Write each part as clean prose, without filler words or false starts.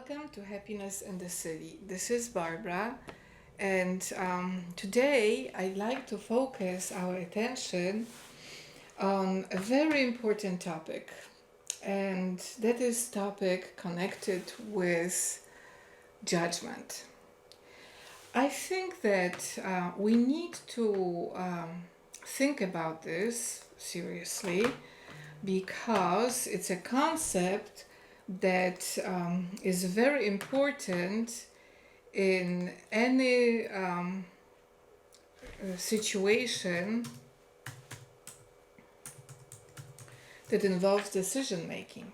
Welcome to Happiness in the City. This is Barbara, and today I'd like to focus our attention on a very important topic, and that is topic connected with judgment. I think that we need to think about this seriously because it's a concept that is very important in any situation that involves decision making.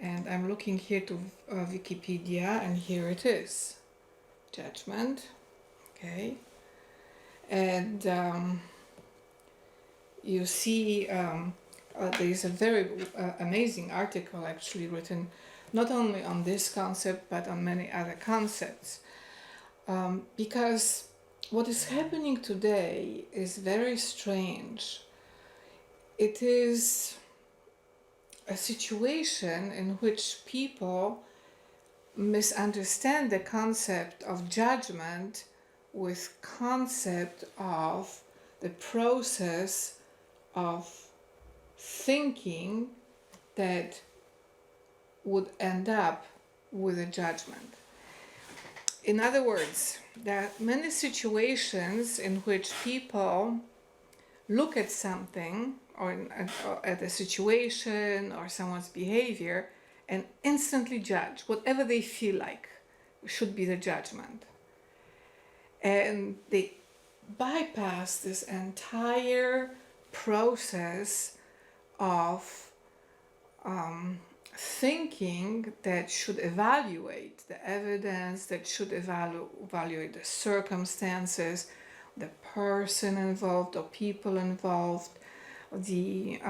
And I'm looking here to Wikipedia, and here it is. Judgment, okay. And you see there's a very amazing article actually written not only on this concept but on many other concepts, because what is happening today is very strange. It is a situation in which people misunderstand the concept of judgment with concept of the process of thinking that would end up with a judgment. In other words, there are many situations in which people look at something or at a situation or someone's behavior and instantly judge whatever they feel like should be the judgment. And they bypass this entire process of thinking that should evaluate the evidence, that should evaluate the circumstances, the person involved or people involved, the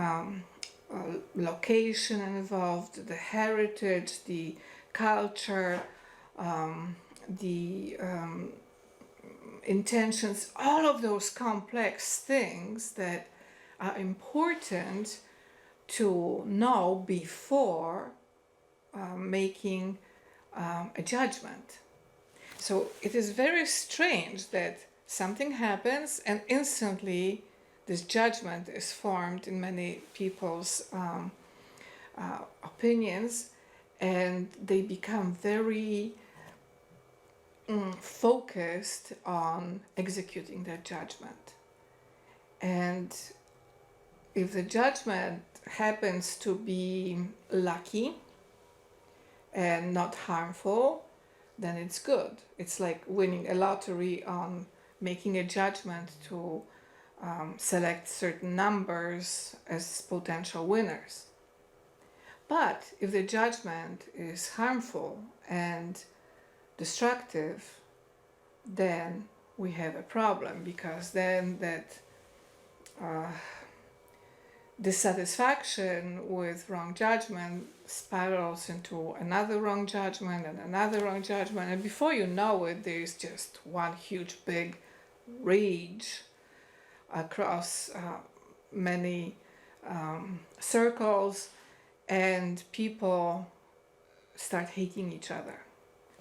location involved, the heritage, the culture, the intentions, all of those complex things that are important to know before making a judgment. So it is very strange that something happens and instantly this judgment is formed in many people's opinions, and they become very focused on executing that judgment. And if the judgment happens to be lucky and not harmful, then it's good. It's like winning a lottery on making a judgment to select certain numbers as potential winners. But if the judgment is harmful and destructive, then we have a problem, because then that dissatisfaction with wrong judgment spirals into another wrong judgment and another wrong judgment, and before you know it, there's just one huge big rage across many circles, and people start hating each other.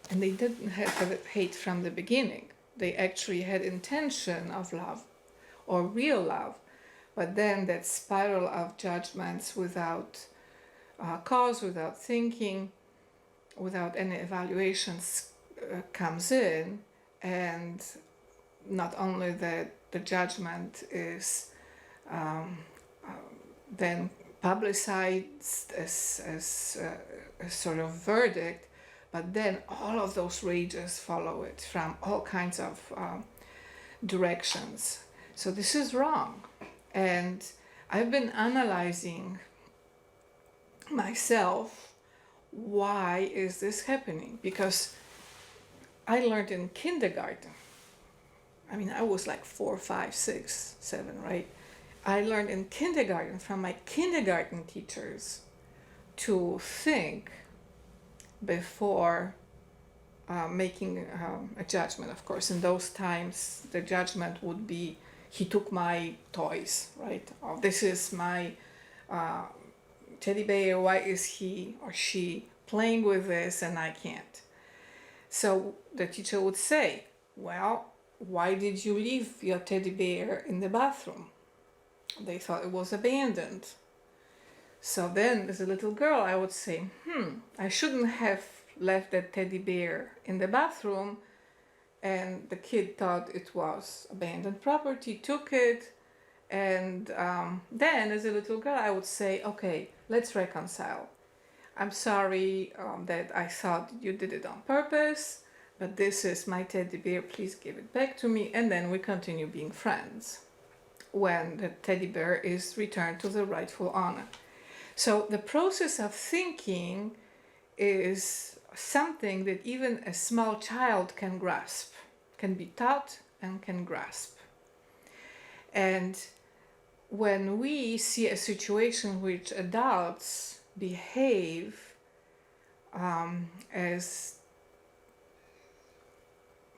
And they didn't have hate from the beginning. They actually had intention of love or real love. But then that spiral of judgments without cause, without thinking, without any evaluations comes in, and not only that the judgment is then publicized as a sort of verdict, but then all of those rages follow it from all kinds of directions. So this is wrong. And I've been analyzing myself, why is this happening? Because I learned in kindergarten. I mean, I was like 4, 5, 6, 7, right? I learned in kindergarten from my kindergarten teachers to think before making a judgment. Of course, in those times, the judgment would be, he took my toys, right? Oh, this is my teddy bear, why is he or she playing with this and I can't. So the teacher would say, well, why did you leave your teddy bear in the bathroom? They thought it was abandoned. So then, as a little girl, I would say, I shouldn't have left that teddy bear in the bathroom. And the kid thought it was abandoned property, took it. And then, as a little girl, I would say, okay, let's reconcile. I'm sorry that I thought you did it on purpose, but this is my teddy bear, please give it back to me. And then we continue being friends when the teddy bear is returned to the rightful owner. So the process of thinking is something that even a small child can grasp, can be taught and can grasp. And when we see a situation in which adults behave as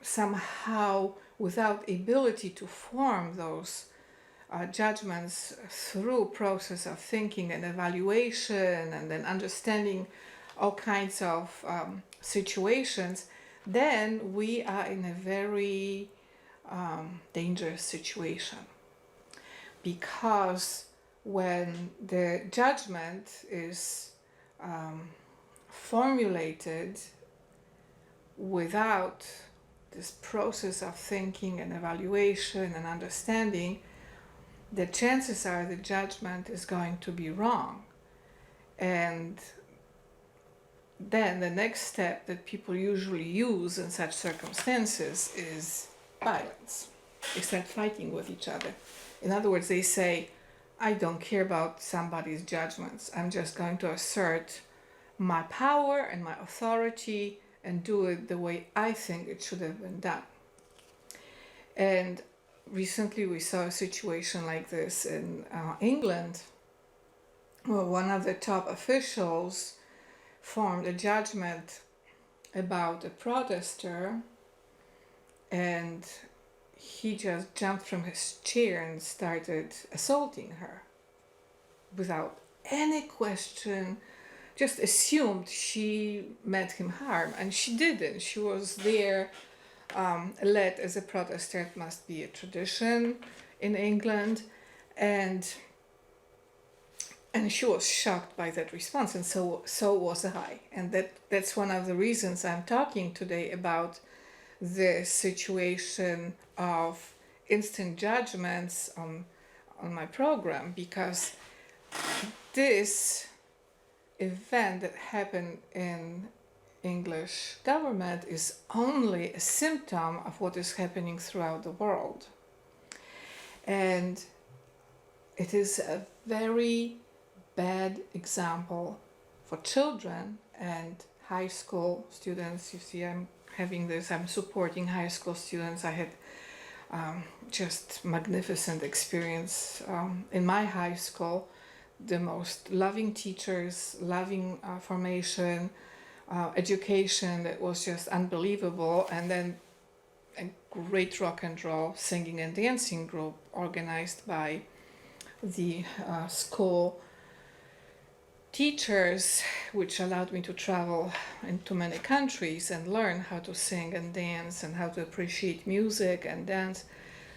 somehow without ability to form those judgments through process of thinking and evaluation and then understanding all kinds of situations, then we are in a very dangerous situation. Because when the judgment is formulated without this process of thinking and evaluation and understanding, the chances are the judgment is going to be wrong. And then the next step that people usually use in such circumstances is violence. They start fighting with each other. In other words, they say, I don't care about somebody's judgments. I'm just going to assert my power and my authority and do it the way I think it should have been done. And recently we saw a situation like this in England, where one of the top officials formed a judgment about a protester, and he just jumped from his chair and started assaulting her without any question, just assumed she meant him harm, and she didn't. She was there led as a protester. It must be a tradition in England, and she was shocked by that response, and so was I. And that's one of the reasons I'm talking today about the situation of instant judgments on my program, because this event that happened in English government is only a symptom of what is happening throughout the world. And it is a very bad example for children and high school students. You see, I'm supporting high school students. I had just magnificent experience in my high school. The most loving teachers, loving formation, education that was just unbelievable, and then a great rock and roll singing and dancing group organized by the school teachers, which allowed me to travel into many countries and learn how to sing and dance and how to appreciate music and dance.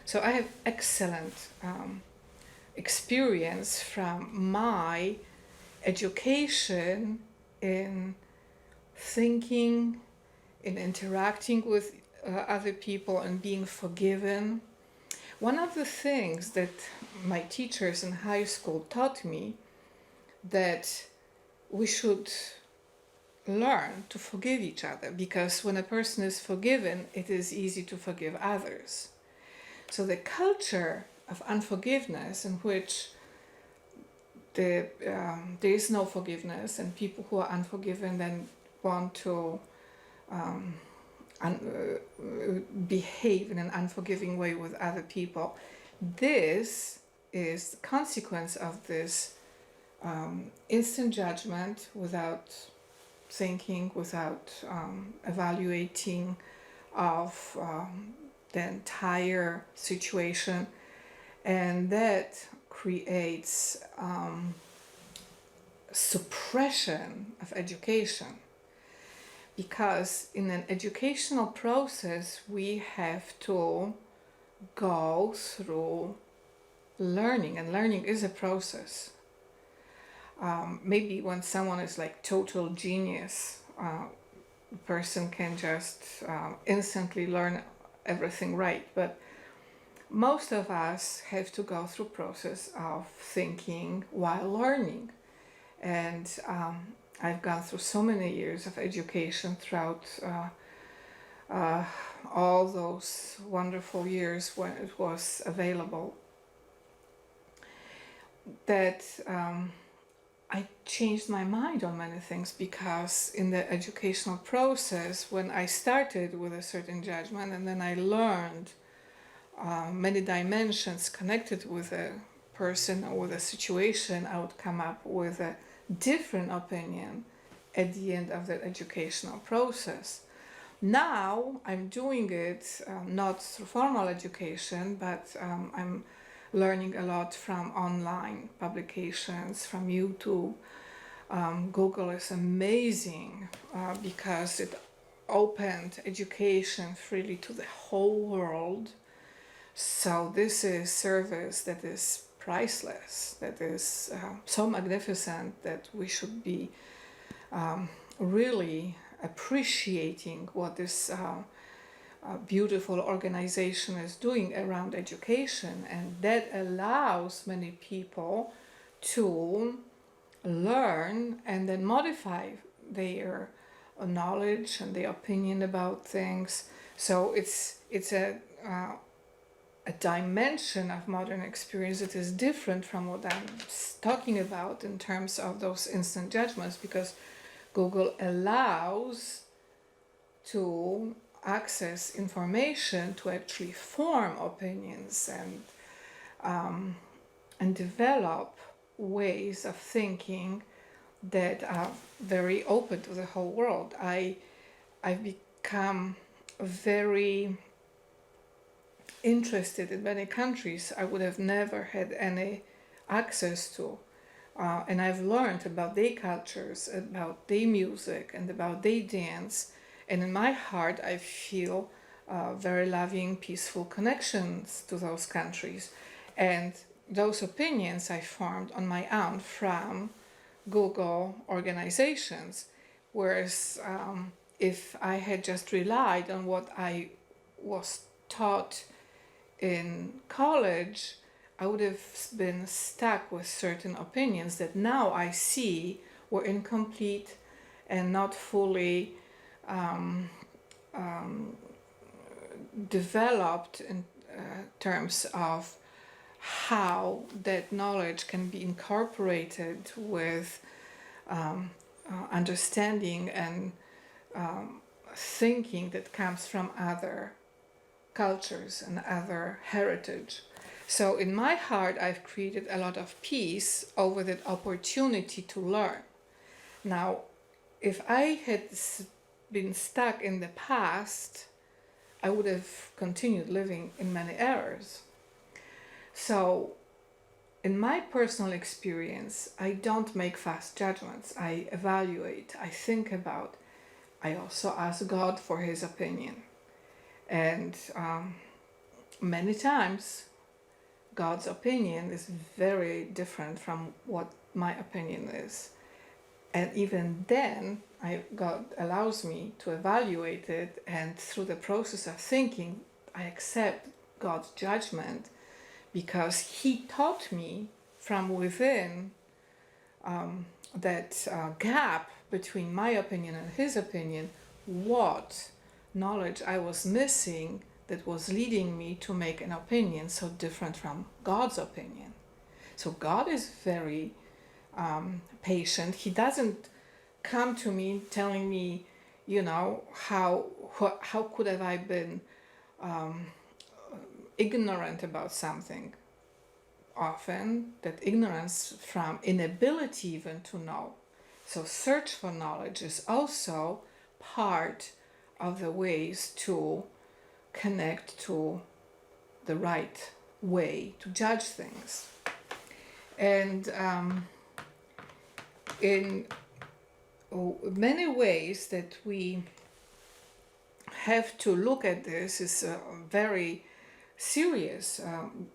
So I have excellent experience from my education in thinking, in interacting with other people and being forgiven. One of the things that my teachers in high school taught me, that we should learn to forgive each other, because when a person is forgiven, it is easy to forgive others. So the culture of unforgiveness, in which there is no forgiveness, and people who are unforgiven then want to behave in an unforgiving way with other people, this is the consequence of this instant judgment without thinking, without evaluating of the entire situation, and that creates suppression of education. because in an educational process we have to go through learning, and learning is a process. Maybe when someone is like total genius, a person can just instantly learn everything right, but most of us have to go through process of thinking while learning. And I've gone through so many years of education throughout all those wonderful years when it was available, that I changed my mind on many things, because in the educational process, when I started with a certain judgment and then I learned many dimensions connected with a person or with a situation, I would come up with a different opinion at the end of the educational process. Now I'm doing it not through formal education, but I'm learning a lot from online publications, from YouTube. Google is amazing because it opened education freely to the whole world. So this is service that is priceless, that is so magnificent, that we should be really appreciating what this beautiful organization is doing around education, and that allows many people to learn and then modify their knowledge and their opinion about things. So it's a dimension of modern experience that is different from what I'm talking about in terms of those instant judgments, because Google allows to access information to actually form opinions and develop ways of thinking that are very open to the whole world. I've become very interested in many countries I would have never had any access to. And I've learned about their cultures, about their music, and about their dance. And in my heart, I feel very loving, peaceful connections to those countries. And those opinions I formed on my own from Google organizations. Whereas if I had just relied on what I was taught in college, I would have been stuck with certain opinions that now I see were incomplete and not fully developed in terms of how that knowledge can be incorporated with understanding and thinking that comes from other cultures and other heritage. So in my heart, I've created a lot of peace over that opportunity to learn. Now, if I had been stuck in the past, I would have continued living in many errors. So in my personal experience, I don't make fast judgments. I evaluate, I think about, I also ask God for his opinion. And many times, God's opinion is very different from what my opinion is. And even then, God allows me to evaluate it, and through the process of thinking, I accept God's judgment, because he taught me from within that gap between my opinion and his opinion, what knowledge I was missing that was leading me to make an opinion so different from God's opinion. So God is very patient. He doesn't come to me telling me, how could have I been ignorant about something. Often that ignorance from inability even to know. So search for knowledge is also part of the ways to connect to the right way to judge things. And many ways that we have to look at this is very serious.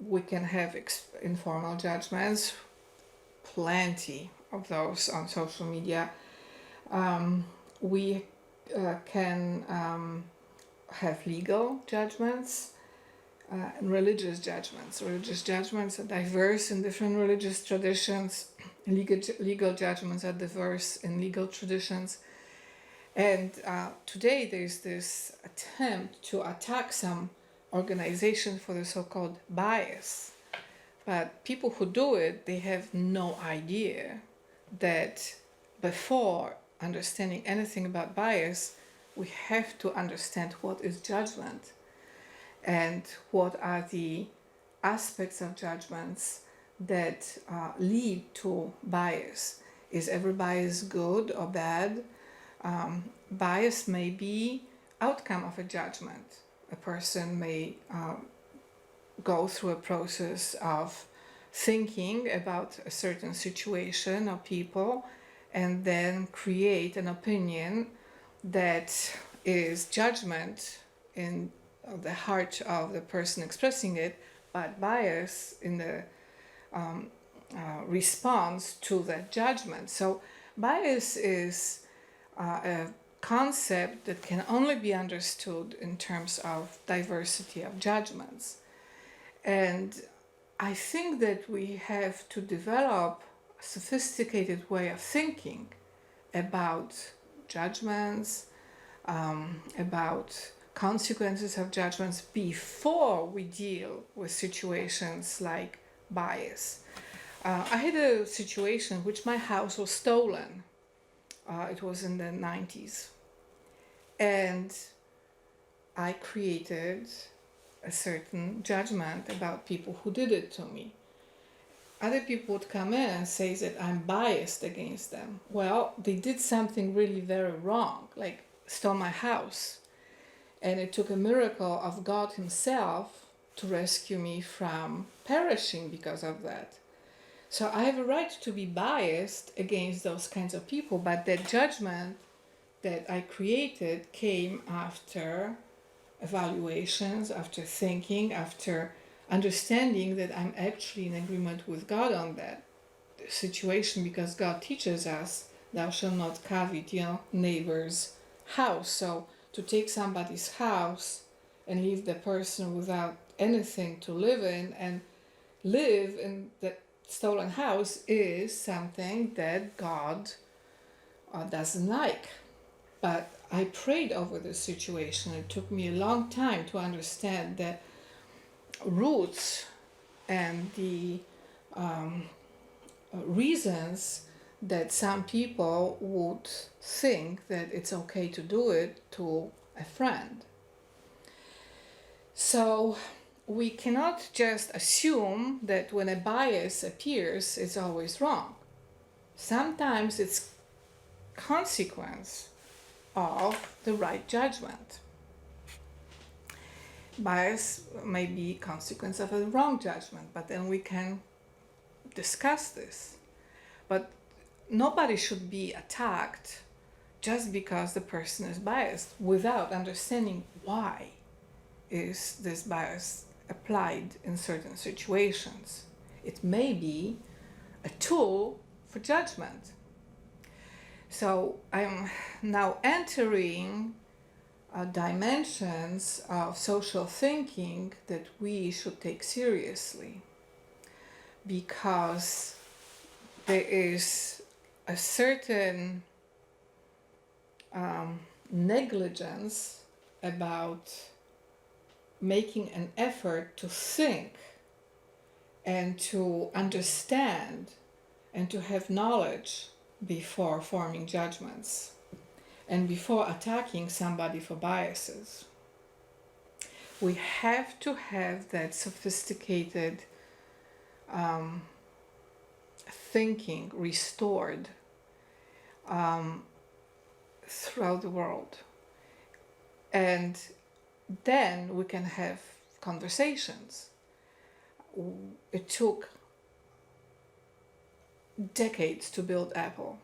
We can have informal judgments, plenty of those on social media. We can have legal judgments and religious judgments. Religious judgments are diverse in different religious traditions. Legal judgments are diverse in legal traditions. And today there's this attempt to attack some organization for the so-called bias. But people who do it, they have no idea that before understanding anything about bias, we have to understand what is judgment and what are the aspects of judgments that lead to bias. Is every bias good or bad? Bias may be outcome of a judgment. A person may go through a process of thinking about a certain situation or people and then create an opinion that is judgment in the heart of the person expressing it, but bias in the response to that judgment. So bias is a concept that can only be understood in terms of diversity of judgments. And I think that we have to develop a sophisticated way of thinking about judgments, about consequences of judgments before we deal with situations like bias. I had a situation in which my house was stolen. It was in the 90s. And I created a certain judgment about people who did it to me. Other people would come in and say that I'm biased against them. Well, they did something really very wrong, like stole my house. And it took a miracle of God Himself to rescue me from perishing because of that. So I have a right to be biased against those kinds of people, but that judgment that I created came after evaluations, after thinking, after understanding that I'm actually in agreement with God on that situation, because God teaches us, thou shalt not covet your neighbor's house. So to take somebody's house and leave the person without anything to live in and live in that stolen house is something that God doesn't like. But I prayed over the situation. It took me a long time to understand the roots and the reasons that some people would think that it's okay to do it to a friend. So we cannot just assume that when a bias appears, it's always wrong. Sometimes it's consequence of the right judgment. Bias may be consequence of a wrong judgment, but then we can discuss this. But nobody should be attacked just because the person is biased without understanding why is this bias applied in certain situations. It may be a tool for judgment. So I'm now entering dimensions of social thinking that we should take seriously, because there is a certain negligence about making an effort to think and to understand and to have knowledge before forming judgments and before attacking somebody for biases. We have to have that sophisticated thinking restored throughout the world. And then we can have conversations. It took decades to build Apple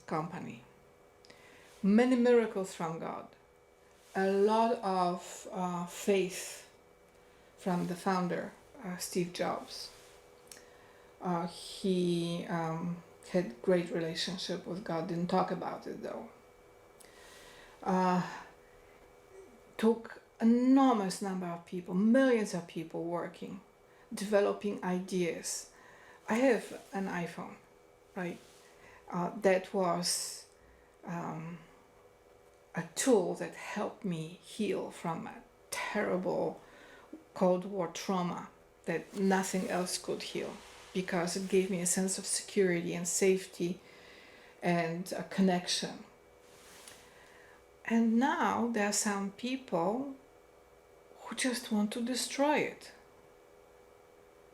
company. many miracles from God, a lot of faith from the founder, Steve Jobs. He had great relationship with God, didn't talk about it though. Took enormous number of people, millions of people working, developing ideas. I have an iPhone, right? That was a tool that helped me heal from a terrible Cold War trauma that nothing else could heal, because it gave me a sense of security and safety and a connection. And now there are some people who just want to destroy it.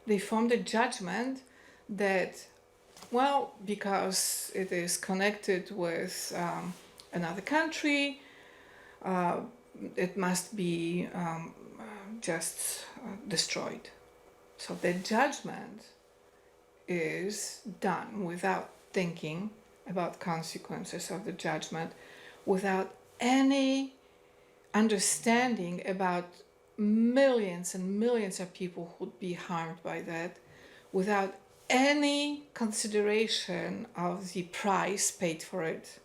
They formed a judgment that, well, because it is connected with another country, it must be just destroyed. So the judgment is done without thinking about consequences of the judgment, without any understanding about millions and millions of people who would be harmed by that, without any consideration of the price paid for it,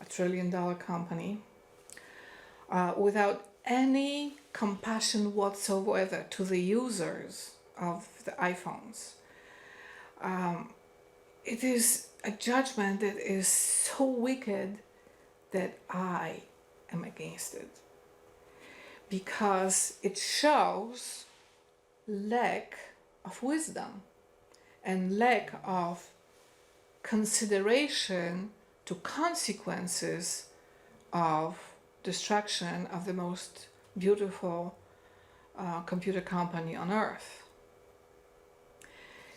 $1 trillion company, without any compassion whatsoever to the users of the iPhones. It is a judgment that is so wicked that I am against it, because it shows lack of wisdom and lack of consideration to consequences of destruction of the most beautiful computer company on earth.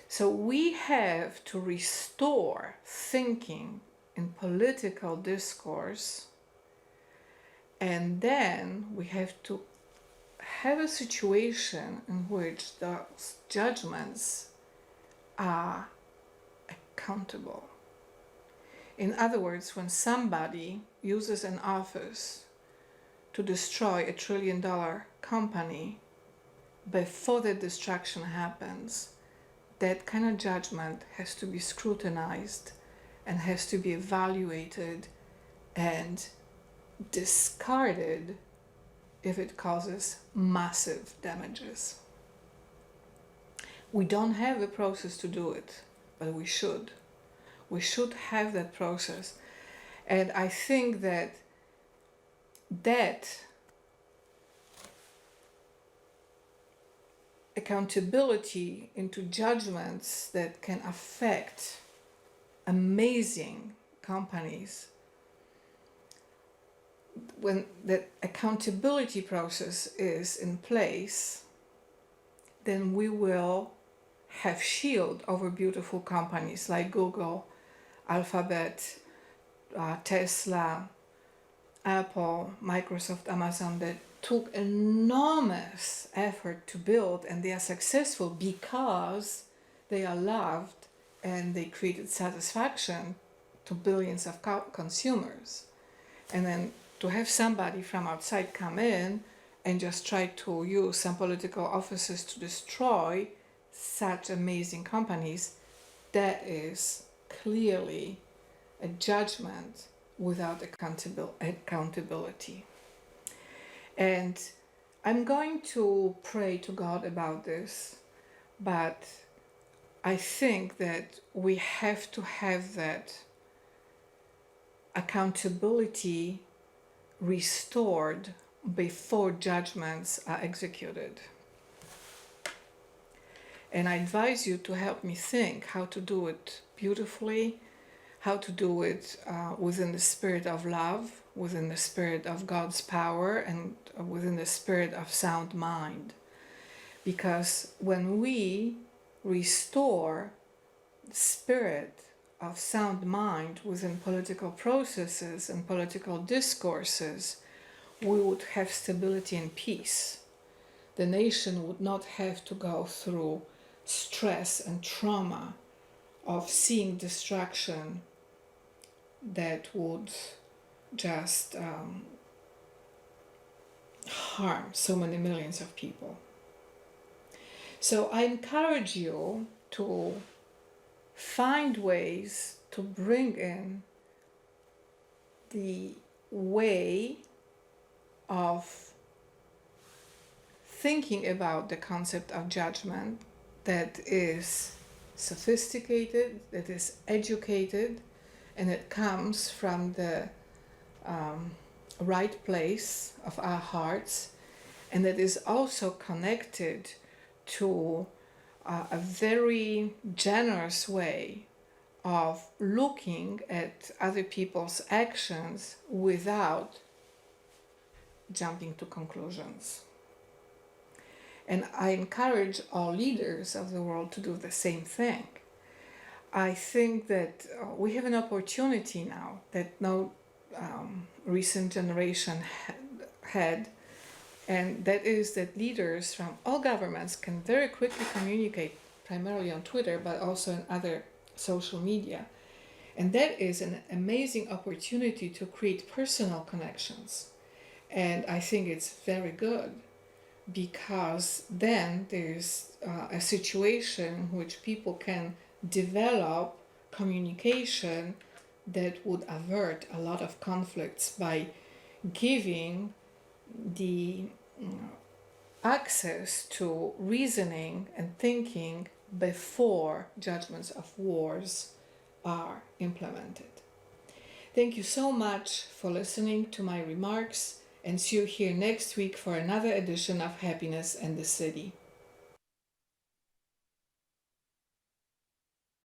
So we have to restore thinking in political discourse, and then we have to have a situation in which those judgments are accountable. In other words, when somebody uses an office to destroy $1 trillion company, before the destruction happens, that kind of judgment has to be scrutinized and has to be evaluated and discarded if it causes massive damages. We don't have a process to do it, but we should. We should have that process. And I think that accountability into judgments that can affect amazing companies, when that accountability process is in place, then we will have shield over beautiful companies like Google, Alphabet, Tesla, Apple, Microsoft, Amazon, that took enormous effort to build, and they are successful because they are loved and they created satisfaction to billions of consumers. And then to have somebody from outside come in and just try to use some political offices to destroy such amazing companies, that is clearly a judgment without accountability. And I'm going to pray to God about this, but I think that we have to have that accountability restored before judgments are executed. And I advise you to help me think how to do it beautifully, how to do it within the spirit of love, within the spirit of God's power, and within the spirit of sound mind. Because when we restore the spirit of sound mind within political processes and political discourses, we would have stability and peace. The nation would not have to go through stress and trauma of seeing destruction that would just harm so many millions of people. So I encourage you to find ways to bring in the way of thinking about the concept of judgment that is sophisticated, that is educated, and it comes from the right place of our hearts, and that is also connected to a very generous way of looking at other people's actions without jumping to conclusions. And I encourage all leaders of the world to do the same thing. I think that we have an opportunity now that no recent generation had, and that is that leaders from all governments can very quickly communicate, primarily on Twitter, but also in other social media. And that is an amazing opportunity to create personal connections. And I think it's very good, because then there's a situation in which people can develop communication that would avert a lot of conflicts by giving the access to reasoning and thinking before judgments of wars are implemented. Thank you so much for listening to my remarks, and see you here next week for another edition of Happiness and the City.